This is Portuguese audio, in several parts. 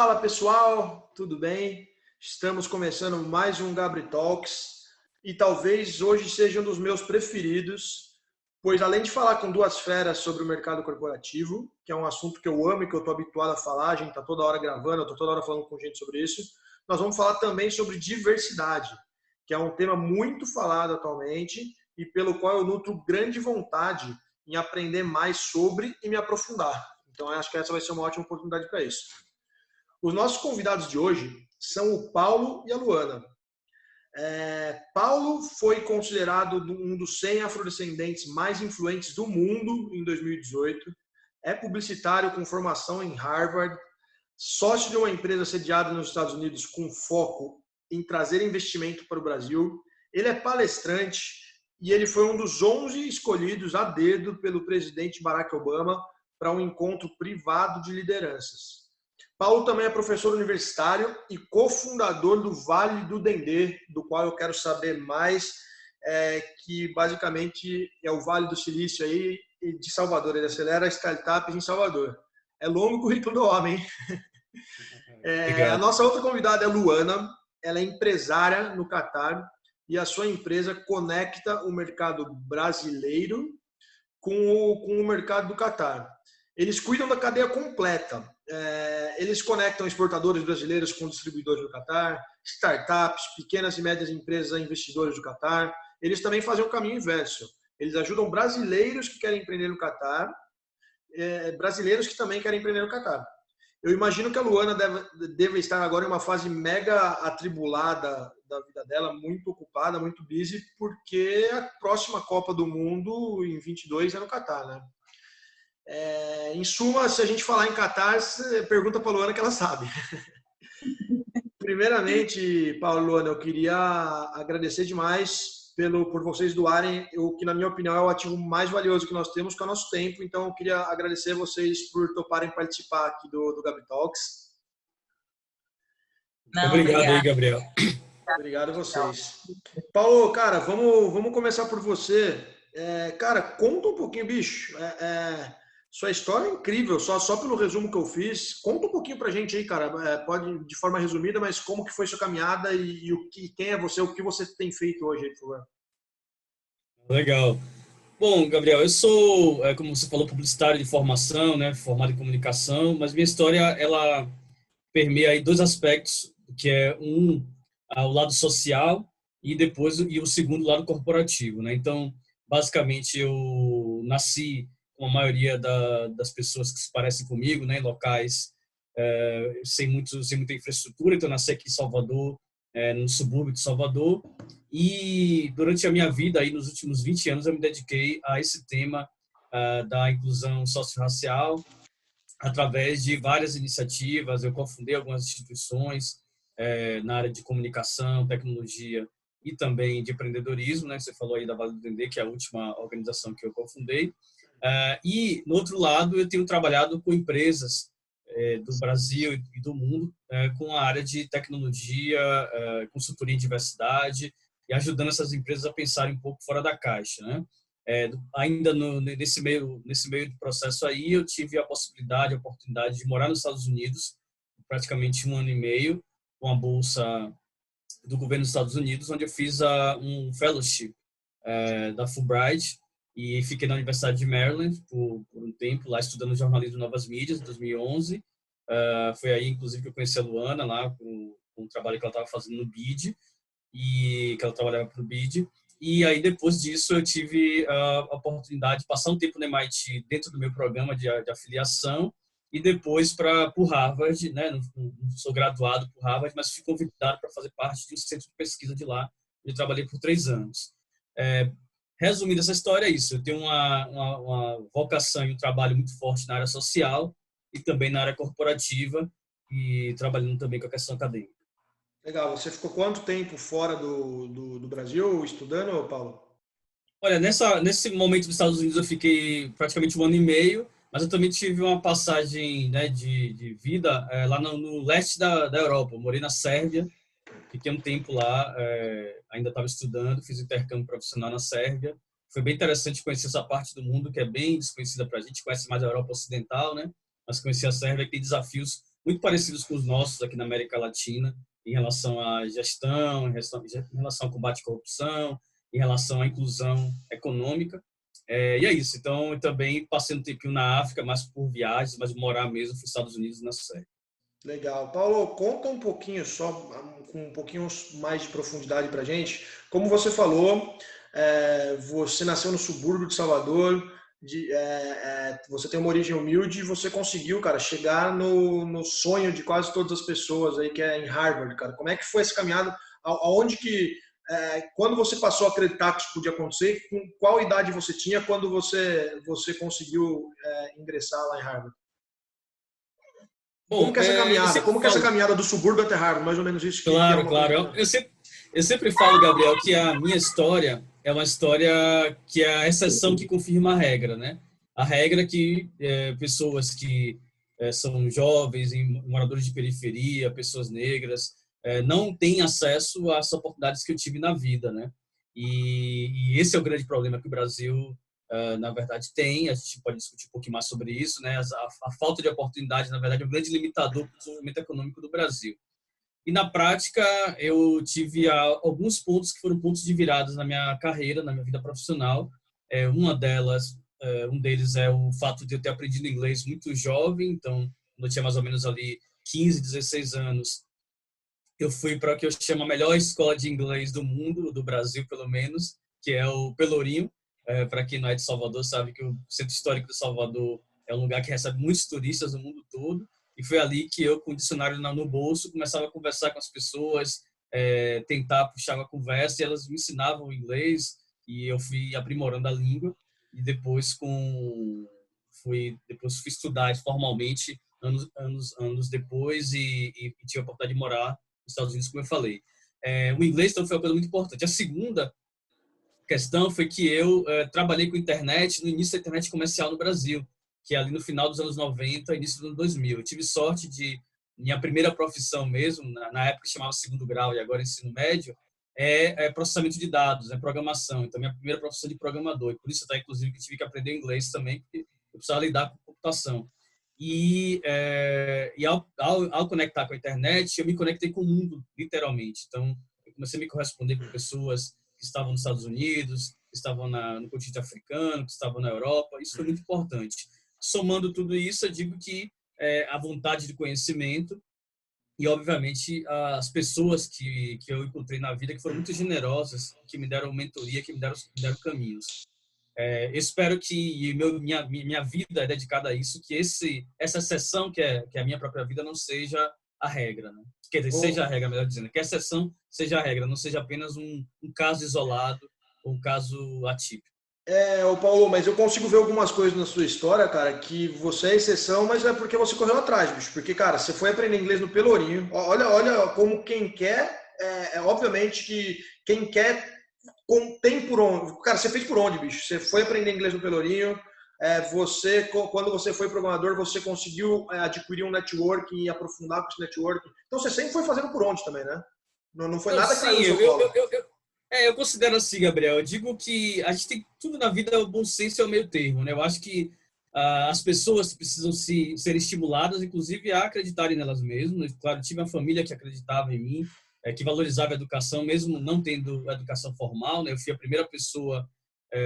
Fala pessoal, tudo bem? Estamos começando mais um Gabri Talks e talvez hoje seja um dos meus preferidos, pois além de falar com duas feras sobre o mercado corporativo, que é um assunto que eu amo e que eu estou habituado a falar, a gente está toda hora gravando, eu estou toda hora falando com gente sobre isso, nós vamos falar também sobre diversidade, que é um tema muito falado atualmente e pelo qual eu nutro grande vontade em aprender mais sobre e me aprofundar. Então, acho que essa vai ser uma ótima oportunidade para isso. Os nossos convidados de hoje são o Paulo e a Luana. Paulo foi considerado um dos 100 afrodescendentes mais influentes do mundo em 2018. É publicitário com formação em Harvard, sócio de uma empresa sediada nos Estados Unidos com foco em trazer investimento para o Brasil. Ele é palestrante e ele foi um dos 11 escolhidos a dedo pelo presidente Barack Obama para um encontro privado de lideranças. Paulo também é professor universitário e cofundador do Vale do Dendê, do qual eu quero saber mais, que basicamente é o Vale do Silício aí de Salvador. Ele acelera startups em Salvador. É longo o currículo do homem. A nossa outra convidada é a Luana. Ela é empresária no Catar e a sua empresa conecta o mercado brasileiro com o mercado do Catar. Eles cuidam da cadeia completa. Eles conectam exportadores brasileiros com distribuidores do Catar, startups, pequenas e médias empresas a investidores do Catar. Eles também fazem o caminho inverso. Eles ajudam brasileiros que querem empreender no Catar, brasileiros que também querem empreender no Catar. Eu imagino que a Luana deve estar agora em uma fase mega atribulada da vida dela, muito ocupada, muito busy, porque a próxima Copa do Mundo, em 22, é no Catar, né? Em suma, se a gente falar em Catar, pergunta para a Luana que ela sabe. Primeiramente, Paulo e Luana, eu queria agradecer demais por vocês doarem o que, na minha opinião, é o ativo mais valioso que nós temos, que é o nosso tempo. Então, eu queria agradecer vocês por toparem participar aqui do Gabri Talks. Obrigado aí, Gabriel. Obrigado a vocês. Paulo, cara, vamos começar por você. Cara, conta um pouquinho, bicho. Sua história é incrível, só pelo resumo que eu fiz. Conta um pouquinho pra gente aí, cara. Pode de forma resumida, mas como que foi sua caminhada e quem é você, o que você tem feito hoje, por favor. Legal. Bom, Gabriel, eu sou, como você falou, publicitário de formação, né, formado em comunicação, mas minha história, ela permeia aí dois aspectos, que é o lado social e o segundo, o lado corporativo, né? Então, basicamente, eu nasci com a maioria das pessoas que se parecem comigo, né, em locais sem muita infraestrutura. Então, eu nasci aqui em Salvador, no subúrbio de Salvador, e durante a minha vida, aí, nos últimos 20 anos, eu me dediquei a esse tema da inclusão socio-racial, através de várias iniciativas. Eu cofundei algumas instituições na área de comunicação, tecnologia e também de empreendedorismo, né? Você falou aí da Vale do Dendê, que é a última organização que eu cofundei. E, no outro lado, eu tenho trabalhado com empresas do Brasil e do mundo com a área de tecnologia, consultoria em diversidade e ajudando essas empresas a pensarem um pouco fora da caixa, né? Ainda nesse meio do processo aí, eu tive a oportunidade de morar nos Estados Unidos, praticamente 1 ano e meio, com a bolsa do governo dos Estados Unidos, onde eu fiz um fellowship da Fulbright e fiquei na Universidade de Maryland por um tempo, lá estudando jornalismo e novas mídias, em 2011. Foi aí, inclusive, que eu conheci a Luana, lá com o trabalho que ela estava fazendo no BID, e que ela trabalhava para o BID. E aí, depois disso, eu tive a oportunidade de passar um tempo no MIT dentro do meu programa de afiliação e depois por Harvard, né? Não sou graduado por Harvard, mas fui convidado para fazer parte de um centro de pesquisa de lá, onde eu trabalhei por 3 anos. Resumindo essa história, é isso. Eu tenho uma vocação e um trabalho muito forte na área social e também na área corporativa e trabalhando também com a questão acadêmica. Legal. Você ficou quanto tempo fora do Brasil estudando, Paulo? Olha, nesse momento dos Estados Unidos eu fiquei praticamente 1 ano e meio, mas eu também tive uma passagem, né, de vida lá no leste da Europa. Eu morei na Sérvia, fiquei um tempo lá, ainda estava estudando, fiz intercâmbio profissional na Sérvia. Foi bem interessante conhecer essa parte do mundo que é bem desconhecida para a gente, conhece mais a Europa Ocidental, né? Mas conhecer a Sérvia, que tem desafios muito parecidos com os nossos aqui na América Latina, em relação à gestão, em relação ao combate à corrupção, em relação à inclusão econômica. E é isso. Então, eu também passei um tempinho na África, mais por viagens, mas morar mesmo nos Estados Unidos na série. Legal. Paulo, conta um pouquinho só, com um pouquinho mais de profundidade para gente. Como você falou, você nasceu no subúrbio de Salvador, você tem uma origem humilde e você conseguiu, cara, chegar no sonho de quase todas as pessoas aí, que é em Harvard, cara. Como é que foi essa caminhada? Aonde que, quando você passou a acreditar que isso podia acontecer, com qual idade você tinha quando você conseguiu ingressar lá em Harvard? Como Bom, que é essa eu caminhada? sempre Como que é essa falo, caminhada do subúrbio até Harvard? Mais ou menos isso que é claro, uma coisa claro, que... eu sempre falo, Gabriel, que a minha história é uma história que é a exceção que confirma a regra, né? A regra é que pessoas que são jovens, moradores de periferia, pessoas negras, não têm acesso às oportunidades que eu tive na vida, né? E esse é o grande problema que o Brasil, na verdade, tem. A gente pode discutir um pouquinho mais sobre isso, né? A falta de oportunidade, na verdade, é um grande limitador para o desenvolvimento econômico do Brasil. E na prática, eu tive alguns pontos que foram pontos de viradas na minha carreira, na minha vida profissional. Um deles é o fato de eu ter aprendido inglês muito jovem. Então, quando eu tinha mais ou menos ali 15, 16 anos, eu fui para o que eu chamo a melhor escola de inglês do mundo, do Brasil pelo menos, que é o Pelourinho. Para quem não é de Salvador, sabe que o Centro Histórico de Salvador é um lugar que recebe muitos turistas do mundo todo. E foi ali que eu, com o dicionário no bolso, começava a conversar com as pessoas, tentar puxar uma conversa, e elas me ensinavam inglês, e eu fui aprimorando a língua. E depois fui estudar formalmente anos depois, e tive a oportunidade de morar nos Estados Unidos, como eu falei. O inglês, então, foi uma coisa muito importante. A segunda questão foi que eu trabalhei com internet no início da internet comercial no Brasil, que é ali no final dos anos 90, início dos anos 2000. Eu tive sorte de, minha primeira profissão mesmo, na época chamava segundo grau e agora ensino médio, é processamento de dados, é programação. Então, minha primeira profissão de programador. E por isso, até, inclusive, que eu tive que aprender inglês também, porque eu precisava lidar com computação. E ao conectar com a internet, eu me conectei com o mundo, literalmente. Então, eu comecei a me corresponder com pessoas que estavam nos Estados Unidos, que estavam no continente africano, que estavam na Europa. Isso foi muito importante. Somando tudo isso, eu digo que a vontade de conhecimento e, obviamente, as pessoas que eu encontrei na vida, que foram muito generosas, que me deram mentoria, que me deram caminhos. Eu espero que minha vida é dedicada a isso, que essa exceção que é a minha própria vida não seja a regra, né? Quer dizer, seja a regra, melhor dizendo, que a exceção seja a regra, não seja apenas um caso isolado ou um caso atípico. Ô Paulo, mas eu consigo ver algumas coisas na sua história, cara, que você é exceção, mas é porque você correu atrás, bicho. Porque, cara, você foi aprender inglês no Pelourinho. Olha como quem quer, obviamente que quem quer tem por onde. Cara, você fez por onde, bicho? Você foi aprender inglês no Pelourinho. Quando você foi programador, você conseguiu adquirir um networking e aprofundar com esse networking. Então você sempre foi fazendo por onde também, né? Não foi Não, nada que caiu sim, no seu colo. eu considero assim, Gabriel. Eu digo que a gente tem tudo na vida, o bom senso é o meio termo, né? Eu acho que as pessoas precisam ser estimuladas, inclusive, a acreditarem nelas mesmas. Claro, tive uma família que acreditava em mim, que valorizava a educação, mesmo não tendo educação formal, né? Eu fui a primeira pessoa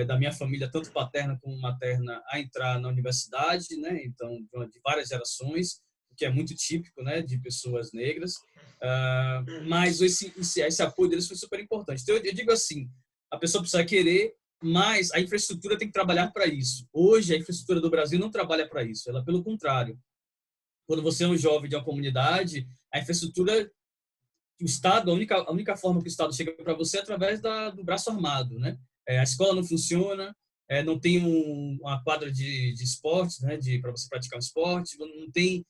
da minha família, tanto paterna como materna, a entrar na universidade, né? Então, de várias gerações, o que é muito típico, né, de pessoas negras. Mas esse apoio deles foi super importante. Então, eu digo assim, a pessoa precisa querer, mas a infraestrutura tem que trabalhar para isso. Hoje, a infraestrutura do Brasil não trabalha para isso. Ela, pelo contrário, quando você é um jovem de uma comunidade, a infraestrutura, o Estado, a única forma que o Estado chega para você é através do braço armado, né? A escola não funciona, não tem uma quadra de esportes, né, para você praticar um esporte, não tem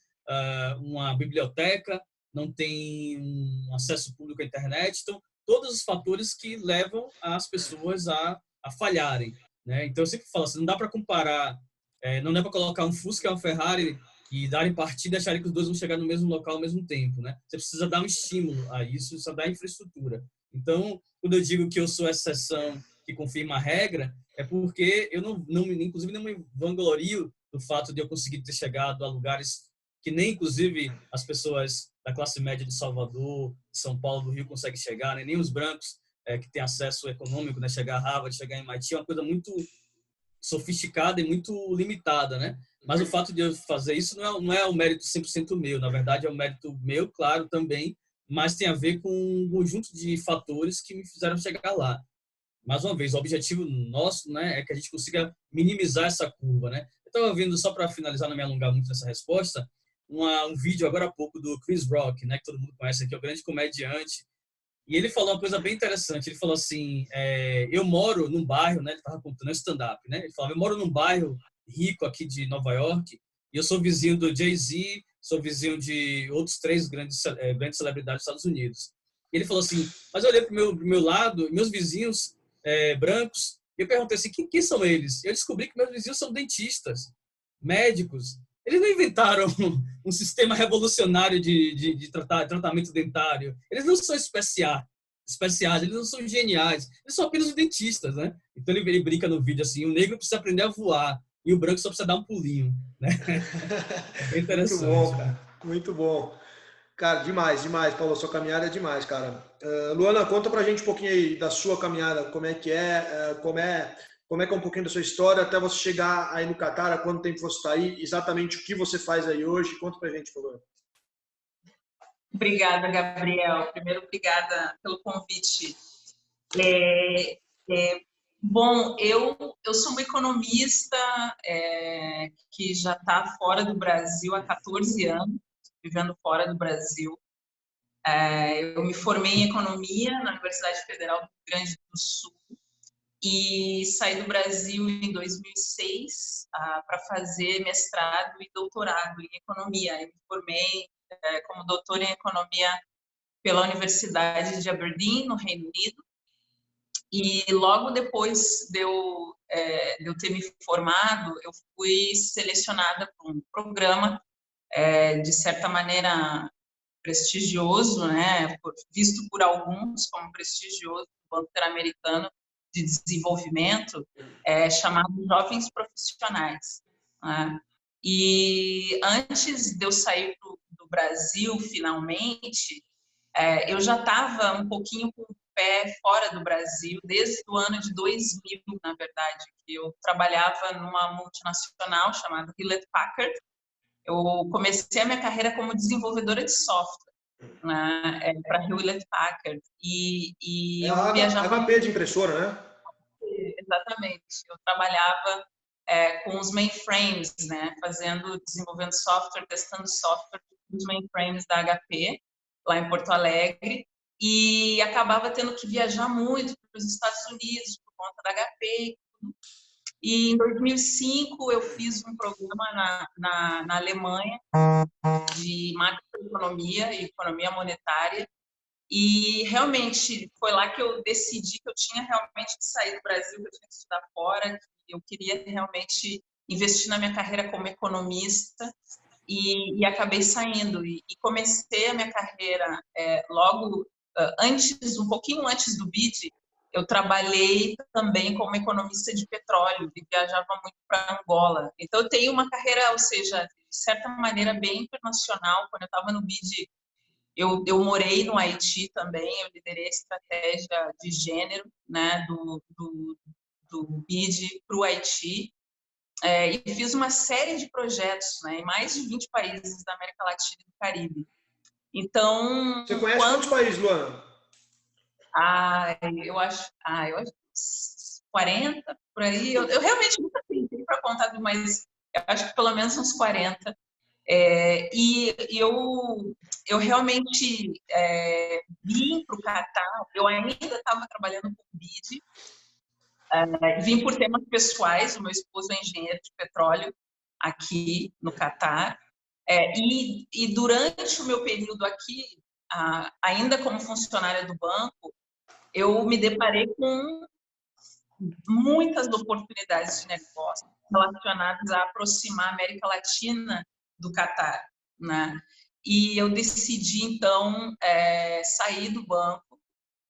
uma biblioteca, não tem um acesso público à internet. Então, todos os fatores que levam as pessoas a falharem, né? Então, eu sempre falo assim, não dá para comparar, não dá para colocar um Fusca e uma Ferrari e darem partida e acharem que os dois vão chegar no mesmo local ao mesmo tempo, né? Você precisa dar um estímulo a isso, precisa dar infraestrutura. Então, quando eu digo que eu sou exceção que confirma a regra, é porque eu inclusive, não me vanglorio do fato de eu conseguir ter chegado a lugares que nem, inclusive, as pessoas da classe média de Salvador, de São Paulo, do Rio conseguem chegar, né? Nem os brancos que têm acesso econômico, né? Chegar a Harvard, chegar em MIT, é uma coisa muito sofisticada e muito limitada, né? Mas o fato de eu fazer isso não é um mérito 100% meu, na verdade é um mérito meu, claro, também, mas tem a ver com um conjunto de fatores que me fizeram chegar lá. Mais uma vez, o objetivo nosso, né, é que a gente consiga minimizar essa curva, né? Eu estava vendo, só para finalizar, não me alongar muito nessa resposta, um vídeo agora há pouco do Chris Rock, né, que todo mundo conhece aqui, é o grande comediante, e ele falou uma coisa bem interessante. Ele falou assim, eu moro num bairro, né, ele estava contando stand-up, né? Ele falava, eu moro num bairro rico aqui de Nova York, e eu sou vizinho do Jay-Z, sou vizinho de outros 3 grandes celebridades dos Estados Unidos. E ele falou assim, mas eu olhei para o meu lado, meus vizinhos brancos, e eu perguntei assim, quem são eles? Eu descobri que meus vizinhos são dentistas, médicos. Eles não inventaram um sistema revolucionário de tratamento dentário. Eles não são especiais, eles não são geniais. Eles são apenas dentistas, né? Então ele brinca no vídeo assim, o negro precisa aprender a voar e o branco só precisa dar um pulinho, né? É bem Muito bom, interessante. cara. Muito bom. Cara, demais, demais, Paulo. Sua caminhada é demais, cara. Luana, conta pra gente um pouquinho aí da sua caminhada, como é que é, como é que é um pouquinho da sua história até você chegar aí no Catar, há quanto tempo você está aí, exatamente o que você faz aí hoje. Conta pra gente, por favor. Obrigada, Gabriel. Primeiro, obrigada pelo convite. É, é, bom, eu sou uma economista que já está fora do Brasil há 14 anos, vivendo fora do Brasil. Eu me formei em economia na Universidade Federal do Rio Grande do Sul e saí do Brasil em 2006 para fazer mestrado e doutorado em economia. Eu me formei como doutora em economia pela Universidade de Aberdeen, no Reino Unido, e logo depois de eu ter me formado, eu fui selecionada para um programa, de certa maneira, prestigioso, né, visto por alguns como prestigioso, do Banco Interamericano de Desenvolvimento, chamado Jovens Profissionais, né? E antes de eu sair do Brasil, finalmente, eu já estava um pouquinho com o pé fora do Brasil, desde o ano de 2000, na verdade, que eu trabalhava numa multinacional chamada Hewlett-Packard. Eu comecei a minha carreira como desenvolvedora de software, né, para Hewlett-Packard, e É eu a viajava HP de impressora, né? exatamente. Eu trabalhava com os mainframes, né, desenvolvendo software, testando software nos mainframes da HP, lá em Porto Alegre, e acabava tendo que viajar muito para os Estados Unidos por conta da HP. E em 2005 eu fiz um programa na Alemanha de macroeconomia e economia monetária, e realmente foi lá que eu decidi que eu tinha realmente que sair do Brasil, que eu tinha que estudar fora, que eu queria realmente investir na minha carreira como economista, e acabei saindo. E comecei a minha carreira logo antes, um pouquinho antes do BID, eu trabalhei também como economista de petróleo e viajava muito para Angola. Então, eu tenho uma carreira, ou seja, de certa maneira, bem internacional. Quando eu estava no BID, eu morei no Haiti também, eu liderei a estratégia de gênero, né, do BID para o Haiti, e fiz uma série de projetos, né, em mais de 20 países da América Latina e do Caribe. Então, Você conhece quantos países, Luana? Eu acho 40 por aí. Eu realmente nunca tentei para contar, mas eu acho que pelo menos uns 40. E eu realmente vim para o Catar. Eu ainda estava trabalhando com o BID, vim por temas pessoais. O meu esposo é engenheiro de petróleo aqui no Catar. E durante o meu período aqui, ainda como funcionária do banco, eu me deparei com muitas oportunidades de negócio relacionadas a aproximar a América Latina do Catar, né? E eu decidi, então, sair do banco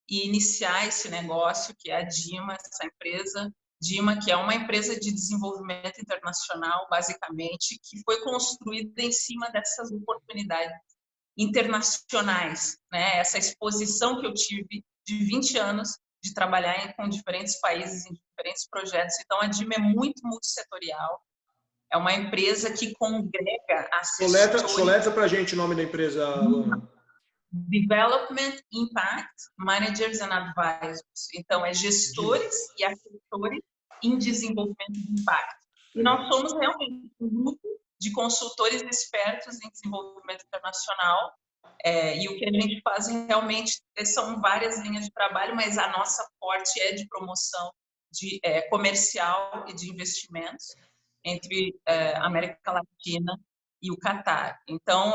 e iniciar esse negócio, que é a Dima, essa empresa Dima, que é uma empresa de desenvolvimento internacional, basicamente, que foi construída em cima dessas oportunidades internacionais, né? Essa exposição que eu tive de 20 anos de trabalhar com diferentes países, em diferentes projetos. Então, a Dima é muito multissetorial. É uma empresa que congrega assessores... Soletra para a gente o nome da empresa, Luana. Development Impact Managers and Advisors. Então, é gestores e assessores em desenvolvimento de impacto. E nós somos realmente um grupo de consultores expertos em desenvolvimento internacional. E o que a gente faz realmente são várias linhas de trabalho, mas a nossa forte é de promoção de comercial e de investimentos entre a América Latina e o Catar. Então,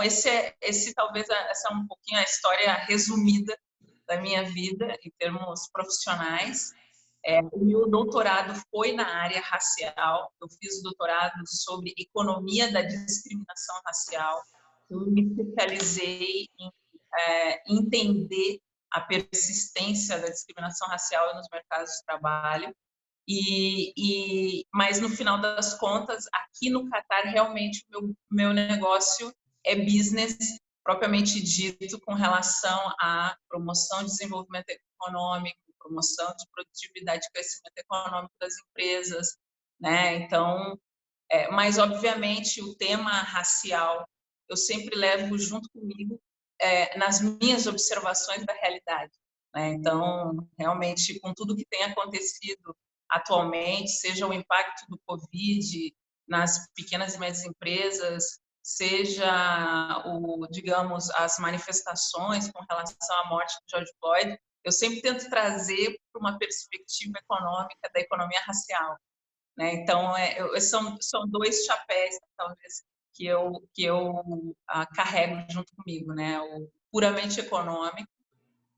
talvez essa é um pouquinho a história resumida da minha vida em termos profissionais. O meu doutorado foi na área racial. Eu fiz o doutorado sobre economia da discriminação racial. Eu me especializei em entender a persistência da discriminação racial nos mercados de trabalho. Mas, no final das contas, aqui no Catar, realmente, o meu negócio é business propriamente dito com relação à promoção de desenvolvimento econômico, promoção de produtividade e crescimento econômico das empresas, né? Então, mas, obviamente, o tema racial eu sempre levo junto comigo nas minhas observações da realidade, né? Então, realmente, com tudo que tem acontecido atualmente, seja o impacto do Covid nas pequenas e médias empresas, seja, digamos, as manifestações com relação à morte de George Floyd, eu sempre tento trazer para uma perspectiva econômica da economia racial, né? Então, são dois chapéus, talvez, que eu carrego junto comigo, né? O puramente econômico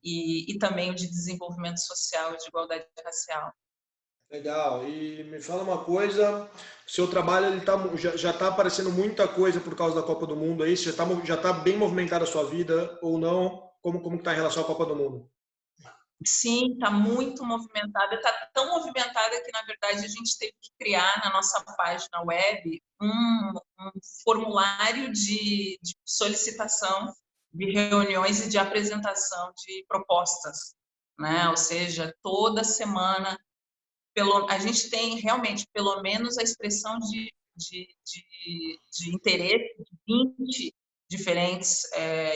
e também o de desenvolvimento social e de igualdade racial. Legal. E me fala uma coisa, o seu trabalho já está aparecendo muita coisa por causa da Copa do Mundo aí? Já tá bem movimentada a sua vida ou não? Como está em relação à Copa do Mundo? Sim, está muito movimentada. Está tão movimentada que, na verdade, a gente teve que criar na nossa página web um formulário de solicitação de reuniões e de apresentação de propostas, né? Ou seja, toda semana a gente tem realmente pelo menos a expressão de interesse de 20 diferentes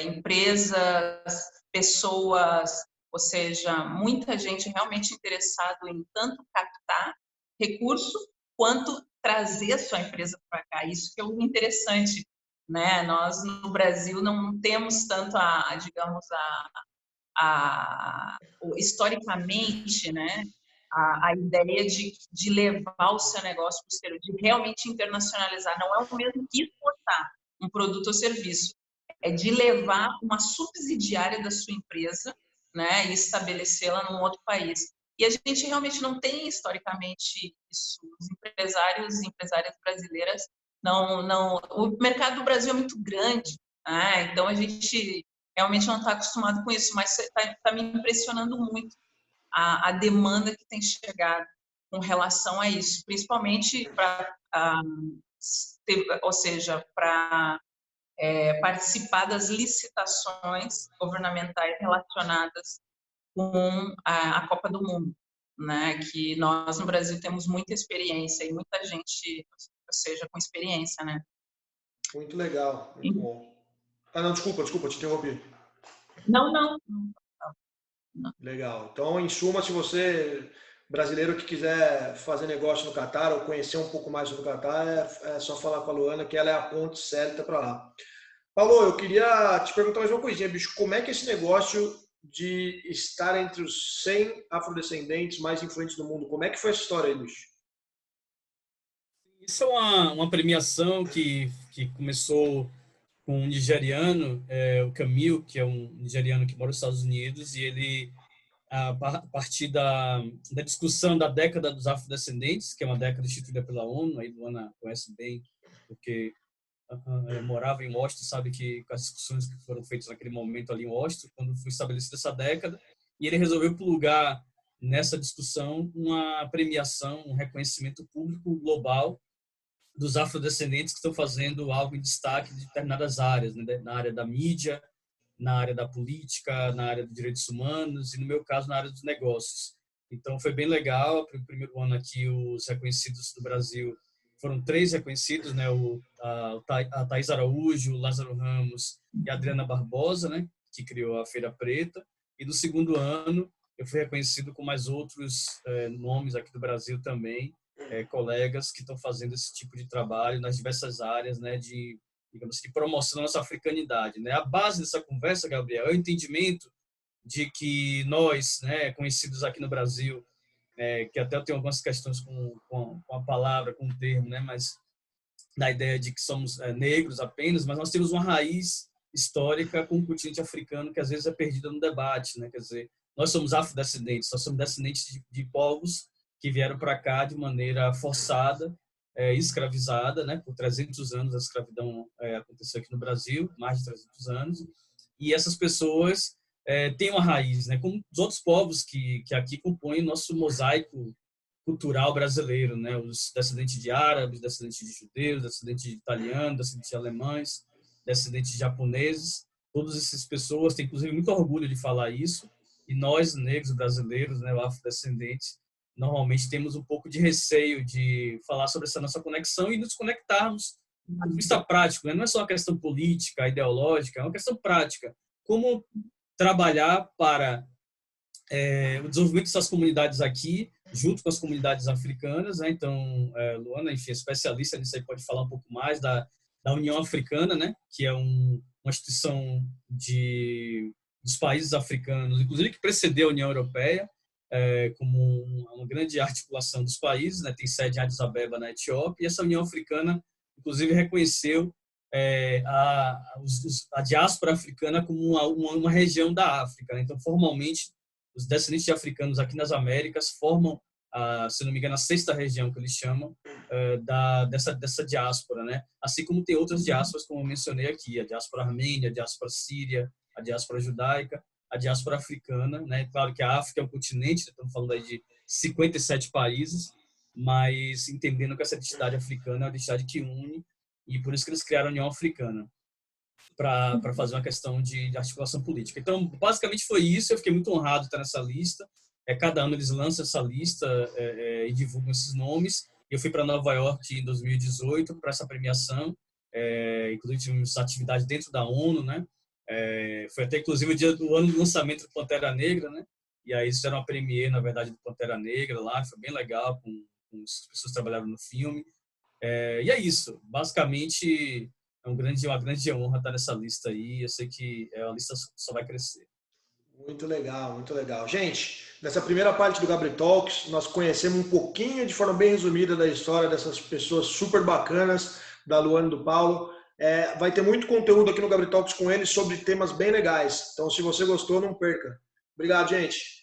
empresas, pessoas, ou seja, muita gente realmente interessada em tanto captar recurso quanto trazer a sua empresa para cá. Isso que é o interessante, né? Nós no Brasil não temos tanto digamos, historicamente, né? A ideia de levar o seu negócio para o exterior, de realmente internacionalizar. Não é o mesmo que exportar um produto ou serviço, é de levar uma subsidiária da sua empresa, né, e estabelecê-la num outro país. E a gente realmente não tem, historicamente, isso. Os empresários e empresárias brasileiras o mercado do Brasil é muito grande, né? Então a gente realmente não está acostumado com isso, mas está me impressionando muito a demanda que tem chegado com relação a isso, principalmente para, ou seja, para participar das licitações governamentais relacionadas com a Copa do Mundo, né? Que nós no Brasil temos muita experiência e muita gente, ou seja, com experiência, né? Muito legal, muito bom. Não, desculpa, te interrompi. Não. Legal. Então, em suma, se você, brasileiro que quiser fazer negócio no Catar ou conhecer um pouco mais sobre o Catar, é só falar com a Luana, que ela é a ponte certa para lá. Paulo, eu queria te perguntar mais uma coisinha, bicho. Como é que esse negócio de estar entre os 100 afrodescendentes mais influentes do mundo, como é que foi essa história aí, bicho? Isso é uma premiação que começou com um nigeriano, o Camille, que é um nigeriano que mora nos Estados Unidos, e ele, a partir da discussão da década dos afrodescendentes, que é uma década instituída pela ONU, aí Luana conhece bem, porque morava em Washington, sabe que com as discussões que foram feitas naquele momento ali em Washington, quando foi estabelecida essa década, e ele resolveu plugar nessa discussão uma premiação, um reconhecimento público global dos afrodescendentes que estão fazendo algo em destaque de determinadas áreas, né? Na área da mídia, na área da política, na área dos direitos humanos e, no meu caso, na área dos negócios. Então, foi bem legal. No primeiro ano aqui, os reconhecidos do Brasil foram 3 reconhecidos, né? A Thaís Araújo, o Lázaro Ramos e a Adriana Barbosa, né? Que criou a Feira Preta. E no segundo ano, eu fui reconhecido com mais outros nomes aqui do Brasil também, colegas que estão fazendo esse tipo de trabalho nas diversas áreas, né? De, digamos, de promoção da nossa africanidade, né? A base dessa conversa, Gabriel, é o entendimento de que nós, né, conhecidos aqui no Brasil, que até eu tenho algumas questões com a palavra, com o termo, né, mas da ideia de que somos negros apenas, mas nós temos uma raiz histórica com o continente africano que às vezes é perdida no debate, né? Quer dizer, nós somos afrodescendentes, nós somos descendentes de povos que vieram para cá de maneira forçada, escravizada, né? Por 300 anos a escravidão aconteceu aqui no Brasil, mais de 300 anos, e essas pessoas têm uma raiz, né? Como os outros povos que aqui compõem nosso mosaico cultural brasileiro, né? Os descendentes de árabes, descendentes de judeus, descendentes de italianos, descendentes de alemães, descendentes de japoneses, todas essas pessoas têm inclusive muito orgulho de falar isso, e nós negros brasileiros, né, afrodescendentes, normalmente temos um pouco de receio de falar sobre essa nossa conexão e nos conectarmos do ponto de vista prático, né? Não é só uma questão política, ideológica, é uma questão prática. Como trabalhar para o desenvolvimento dessas comunidades aqui, junto com as comunidades africanas, né? Então, Luana, enfim, especialista nisso aí, pode falar um pouco mais da União Africana, né? Que é uma instituição dos países africanos, inclusive que precedeu a União Europeia, como uma grande articulação dos países, né? Tem sede em Addis Abeba, na Etiópia, e essa União Africana, inclusive, reconheceu a diáspora africana como uma região da África, né? Então, formalmente, os descendentes de africanos aqui nas Américas formam, se não me engano, a 6ª região que eles chamam dessa diáspora, né? Assim como tem outras diásporas, como eu mencionei aqui, a diáspora armênia, a diáspora síria, a diáspora judaica, a diáspora africana, né? Claro que a África é um continente, estamos falando aí de 57 países, mas entendendo que essa identidade africana é uma identidade que une, e por isso que eles criaram a União Africana, para fazer uma questão de articulação política. Então, basicamente foi isso. Eu fiquei muito honrado de estar nessa lista. Cada ano eles lançam essa lista e divulgam esses nomes. Eu fui para Nova York em 2018 para essa premiação. Inclusive, tivemos atividade dentro da ONU, né? Foi até, inclusive, o dia do ano do lançamento do Pantera Negra, né? E aí eles fizeram uma premiere, na verdade, do Pantera Negra lá. Foi bem legal, com as pessoas que trabalharam no filme. E é isso. Basicamente, é uma grande honra estar nessa lista aí. Eu sei que a lista só vai crescer. Muito legal, muito legal. Gente, nessa primeira parte do Gabri Talks, nós conhecemos um pouquinho, de forma bem resumida, da história dessas pessoas super bacanas, da Luana e do Paulo. Vai ter muito conteúdo aqui no Gabri Talks com eles sobre temas bem legais. Então, se você gostou, não perca. Obrigado, gente.